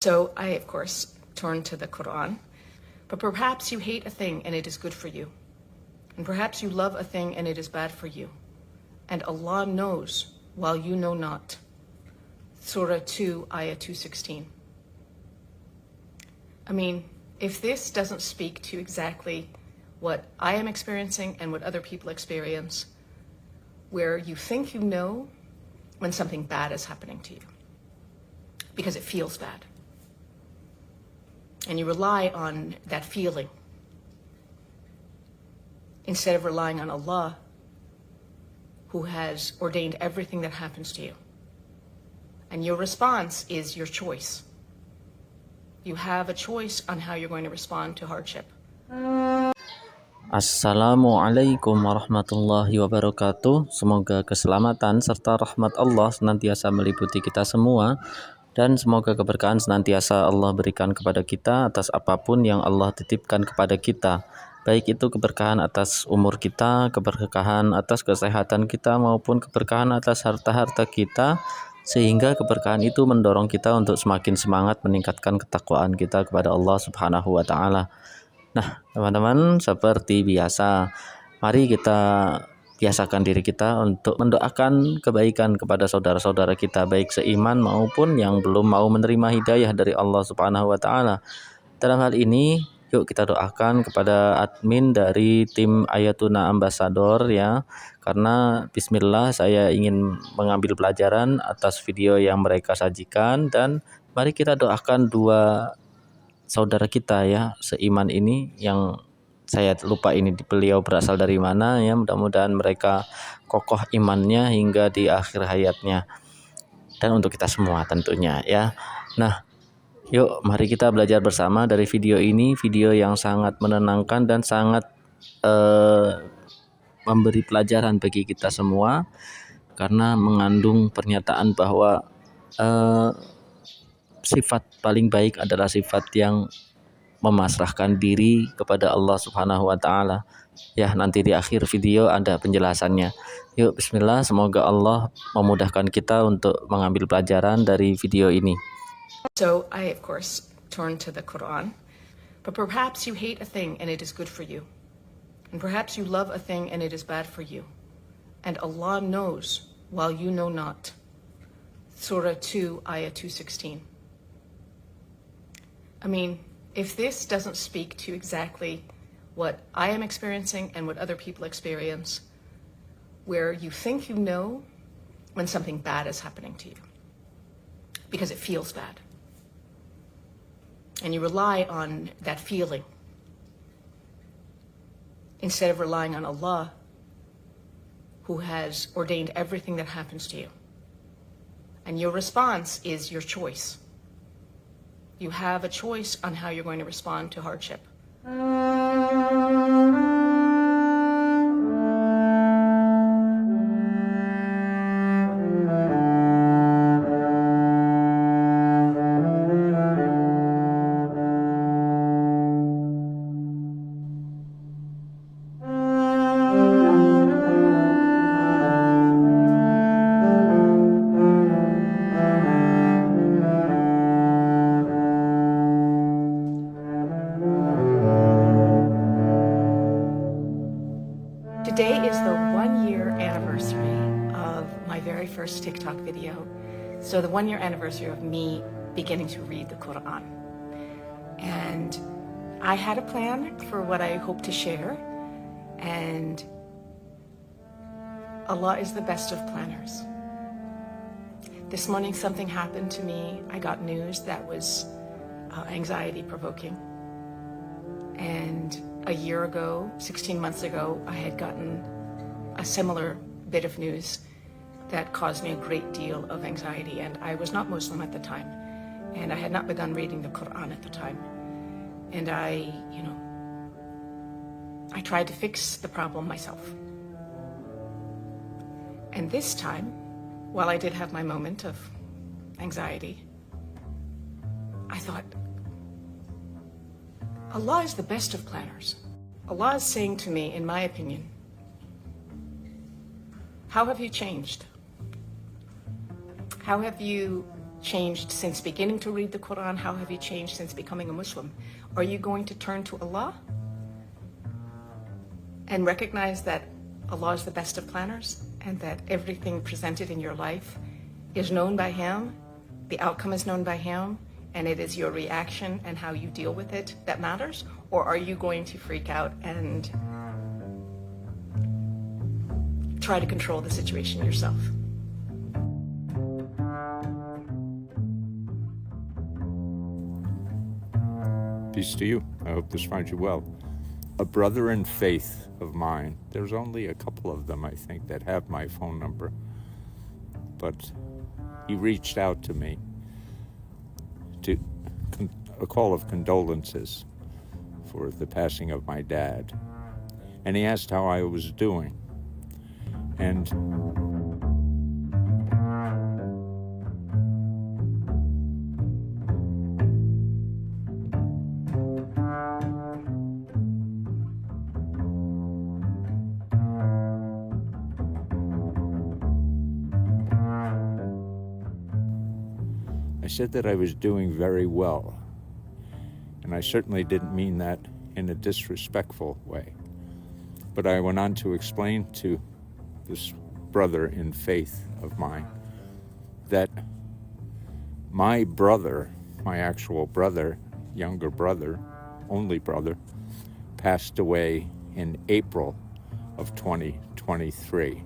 So I, of course, turn to the Quran. But perhaps you hate a thing and it is good for you. And perhaps you love a thing and it is bad for you. And Allah knows while you know not. Surah 2, Ayah 216. I mean, if this doesn't speak to exactly what I am experiencing and what other people experience, where you think you know when something bad is happening to you, because it feels bad. And you rely on that feeling instead of relying on Allah, who has ordained everything that happens to you. And your response is your choice. You have a choice on how you're going to respond to hardship. Assalamu'alaikum warahmatullahi wabarakatuh. Semoga keselamatan serta rahmat Allah senantiasa meliputi kita semua. Dan semoga keberkahan senantiasa Allah berikan kepada kita atas apapun yang Allah titipkan kepada kita. Baik itu keberkahan atas umur kita, keberkahan atas kesehatan kita, maupun keberkahan atas harta-harta kita. Sehingga keberkahan itu mendorong kita untuk semakin semangat meningkatkan ketaqwaan kita kepada Allah SWT. Nah, teman-teman, seperti biasa, mari kita biasakan diri kita untuk mendoakan kebaikan kepada saudara-saudara kita, baik seiman maupun yang belum mau menerima hidayah dari Allah SWT. Dalam hal ini, yuk kita doakan kepada admin dari tim Ayatuna Ambassador ya, karena bismillah saya ingin mengambil pelajaran atas video yang mereka sajikan, dan mari kita doakan dua saudara kita ya seiman ini, yang saya lupa ini beliau berasal dari mana ya, mudah-mudahan mereka kokoh imannya hingga di akhir hayatnya, dan untuk kita semua tentunya ya. Nah, yuk mari kita belajar bersama dari video ini, video yang sangat menenangkan dan sangat memberi pelajaran bagi kita semua, karena mengandung pernyataan bahwa sifat paling baik adalah sifat yang memasrahkan diri kepada Allah SWT. Ya, nanti di akhir video ada penjelasannya. Yuk bismillah, semoga Allah memudahkan kita untuk mengambil pelajaran dari video ini. So I, of course, turn to the Quran. But perhaps you hate a thing and it is good for you. And perhaps you love a thing and it is bad for you. And Allah knows while you know not. Surah 2, Ayah 216. I mean, if this doesn't speak to exactly what I am experiencing and what other people experience, where you think you know when something bad is happening to you, because it feels bad. And you rely on that feeling instead of relying on Allah, who has ordained everything that happens to you. And your response is your choice. You have a choice on how you're going to respond to hardship. Today is the 1-year anniversary of my very first TikTok video. So the 1-year anniversary of me beginning to read the Quran. And I had a plan for what I hope to share. And Allah is the best of planners. This morning something happened to me. I got news that was anxiety provoking. And a year ago, 16 months ago, I had gotten a similar bit of news that caused me a great deal of anxiety. And I was not Muslim at the time. And I had not begun reading the Quran at the time. And I tried to fix the problem myself. And this time, while I did have my moment of anxiety, I thought, Allah is the best of planners. Allah is saying to me, in my opinion, how have you changed? How have you changed since beginning to read the Quran? How have you changed since becoming a Muslim? Are you going to turn to Allah and recognize that Allah is the best of planners and that everything presented in your life is known by Him, the outcome is known by Him, and it is your reaction and how you deal with it that matters? Or are you going to freak out and try to control the situation yourself? Peace to you. I hope this finds you well. A brother in faith of mine, there's only a couple of them, I think, that have my phone number, but he reached out to me to a call of condolences for the passing of my dad. And he asked how I was doing. And I said that I was doing very well. And I certainly didn't mean that in a disrespectful way. But I went on to explain to this brother in faith of mine that my brother, my actual brother, younger brother, only brother, passed away in April of 2023.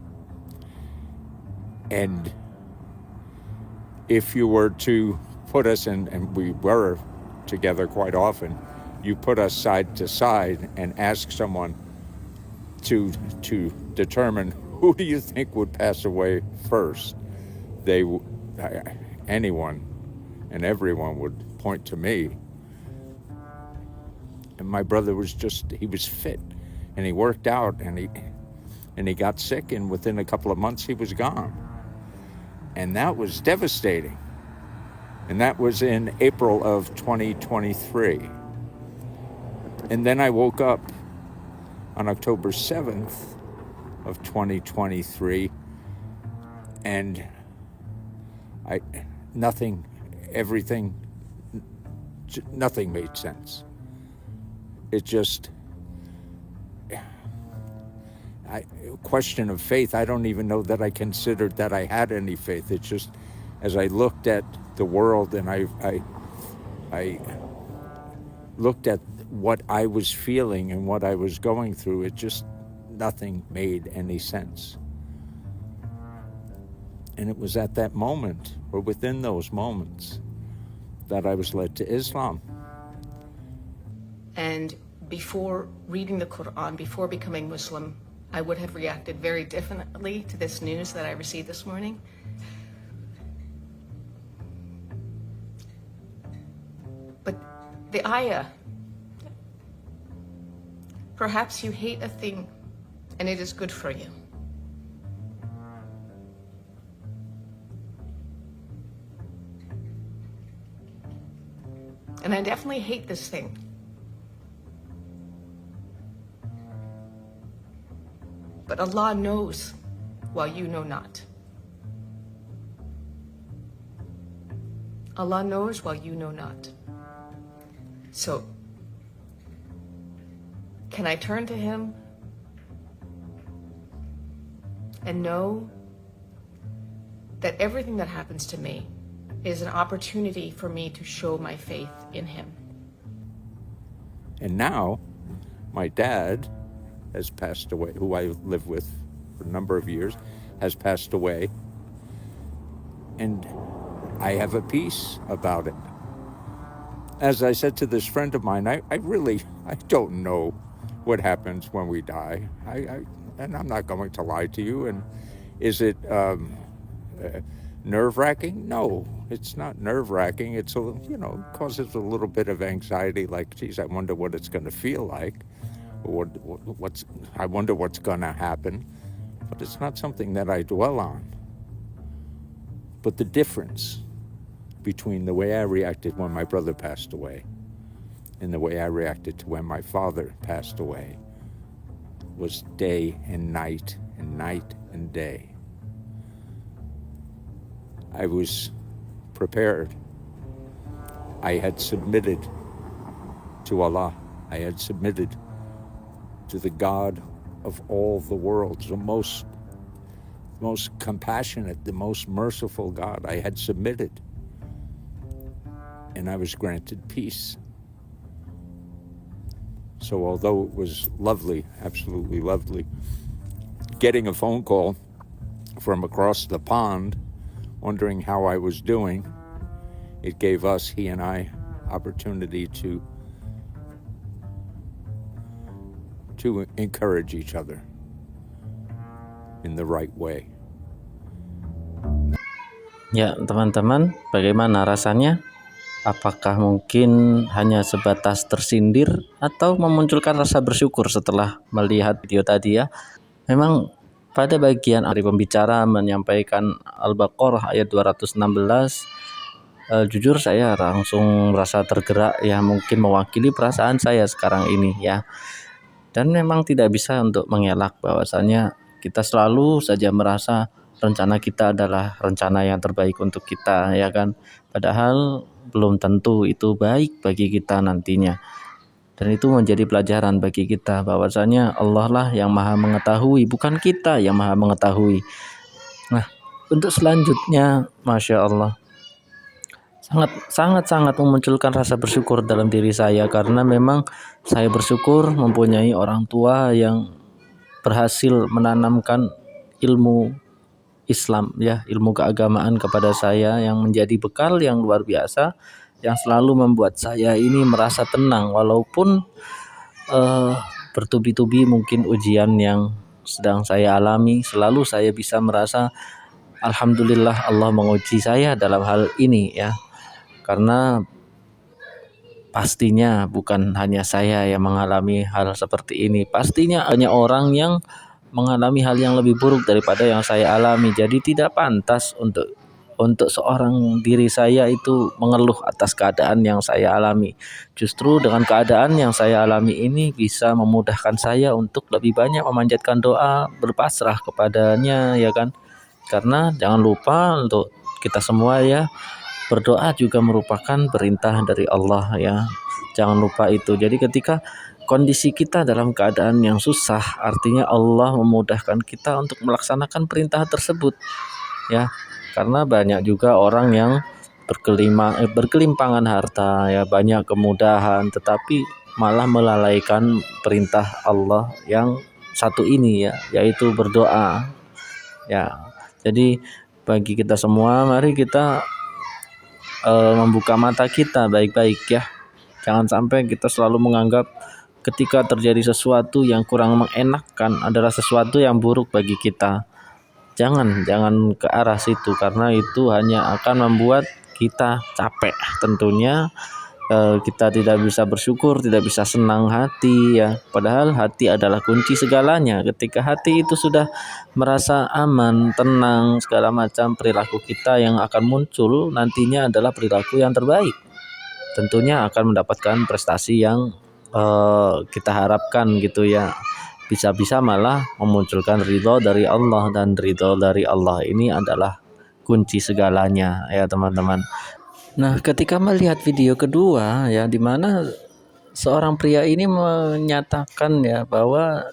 And if you were to put us in, and we were together quite often, you put us side to side and ask someone to determine who do you think would pass away first, anyone and everyone would point to me. And my brother was he was fit, and he worked out, and he got sick, and within a couple of months he was gone. And that was devastating. And that was in April of 2023. And then I woke up on October 7th of 2023, and nothing made sense. It just, question of faith, I don't even know that I considered that I had any faith. It's just, as I looked at the world and I looked at what I was feeling and what I was going through, it just, nothing made any sense. And it was at that moment, or within those moments, that I was led to Islam. And before reading the Quran, before becoming Muslim, I would have reacted very differently to this news that I received this morning. But the ayah, perhaps you hate a thing and it is good for you. And I definitely hate this thing. But Allah knows while you know not. Allah knows while you know not. So, can I turn to Him and know that everything that happens to me is an opportunity for me to show my faith in Him? And now, my dad has passed away, who I lived with for a number of years, has passed away. And I have a peace about it. As I said to this friend of mine, I don't know what happens when we die. And I'm not going to lie to you. And is it nerve-wracking? No, it's not nerve-wracking. It's causes a little bit of anxiety, like, geez, I wonder what it's going to feel like. I wonder what's going to happen. But it's not something that I dwell on. But the difference between the way I reacted when my brother passed away and the way I reacted to when my father passed away was day and night and night and day. I was prepared. I had submitted to Allah. I had submitted to the God of all the worlds, the most compassionate, the most merciful God. I had submitted, and I was granted peace. So although it was lovely, absolutely lovely, getting a phone call from across the pond wondering how I was doing, it gave us, he and I, opportunity to encourage each other in the right way. Ya, teman-teman, bagaimana rasanya? Apakah mungkin hanya sebatas tersindir atau memunculkan rasa bersyukur setelah melihat video tadi ya? Memang pada bagian dari pembicara menyampaikan Al-Baqarah ayat 216, jujur saya langsung merasa tergerak ya, mungkin mewakili perasaan saya sekarang ini ya. Dan memang tidak bisa untuk mengelak bahwasanya kita selalu saja merasa rencana kita adalah rencana yang terbaik untuk kita, ya kan? Padahal belum tentu itu baik bagi kita nantinya. Dan itu menjadi pelajaran bagi kita bahwasanya Allah lah yang Maha mengetahui, bukan kita yang Maha mengetahui. Nah, untuk selanjutnya, Masya Allah, sangat memunculkan rasa bersyukur dalam diri saya, karena memang saya bersyukur mempunyai orang tua yang berhasil menanamkan ilmu Islam ya, ilmu keagamaan kepada saya, yang menjadi bekal yang luar biasa, yang selalu membuat saya ini merasa tenang walaupun bertubi-tubi mungkin ujian yang sedang saya alami. Selalu saya bisa merasa alhamdulillah Allah menguji saya dalam hal ini ya. Karena pastinya bukan hanya saya yang mengalami hal seperti ini. Pastinya banyak orang yang mengalami hal yang lebih buruk daripada yang saya alami. Jadi tidak pantas untuk seorang diri saya itu mengeluh atas keadaan yang saya alami. Justru dengan keadaan yang saya alami ini bisa memudahkan saya untuk lebih banyak memanjatkan doa, berpasrah kepadanya ya kan. Karena jangan lupa untuk kita semua ya, berdoa juga merupakan perintah dari Allah ya. Jangan lupa itu. Jadi ketika kondisi kita dalam keadaan yang susah, artinya Allah memudahkan kita untuk melaksanakan perintah tersebut ya. Karena banyak juga orang yang berkelimpangan harta ya, banyak kemudahan, tetapi malah melalaikan perintah Allah yang satu ini ya, yaitu berdoa ya. Jadi bagi kita semua, mari kita membuka mata kita baik-baik ya. Jangan sampai kita selalu menganggap ketika terjadi sesuatu yang kurang mengenakkan adalah sesuatu yang buruk bagi kita. Jangan ke arah situ, karena itu hanya akan membuat kita capek tentunya. Kita tidak bisa bersyukur, tidak bisa senang hati ya. Padahal hati adalah kunci segalanya. Ketika hati itu sudah merasa aman, tenang, segala macam perilaku kita yang akan muncul nantinya adalah perilaku yang terbaik. Tentunya akan mendapatkan prestasi yang kita harapkan gitu ya. Bisa-bisa malah memunculkan ridho dari Allah, dan ridho dari Allah ini adalah kunci segalanya ya teman-teman. Nah, ketika melihat video kedua ya, di mana seorang pria ini menyatakan ya bahwa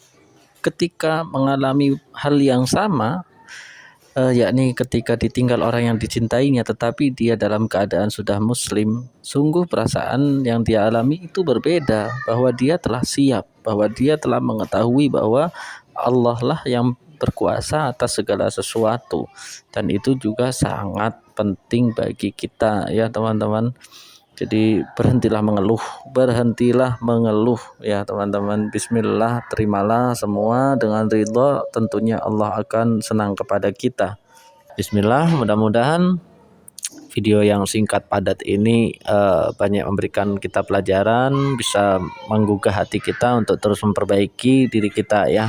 ketika mengalami hal yang sama, yakni ketika ditinggal orang yang dicintainya tetapi dia dalam keadaan sudah muslim, sungguh perasaan yang dia alami itu berbeda, bahwa dia telah siap, bahwa dia telah mengetahui bahwa Allah lah yang berkuasa atas segala sesuatu. Dan itu juga sangat penting bagi kita ya teman-teman. Jadi berhentilah mengeluh ya teman-teman. Bismillah, terimalah semua dengan ridha, tentunya Allah akan senang kepada kita. Bismillah, mudah-mudahan video yang singkat padat ini banyak memberikan kita pelajaran, bisa menggugah hati kita untuk terus memperbaiki diri kita ya.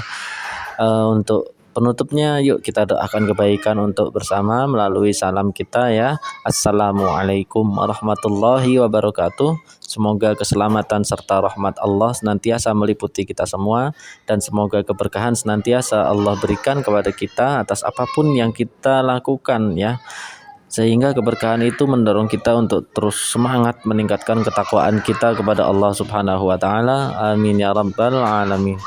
Untuk penutupnya, yuk kita doakan kebaikan untuk bersama melalui salam kita ya. Assalamu'alaikum warahmatullaahi wabarakatuh. Semoga keselamatan serta rahmat Allah senantiasa meliputi kita semua, dan semoga keberkahan senantiasa Allah berikan kepada kita atas apapun yang kita lakukan ya. sehingga keberkahan itu mendorong kita untuk terus semangat meningkatkan ketakwaan kita kepada Allah SWT. Amin ya rabbal alamin.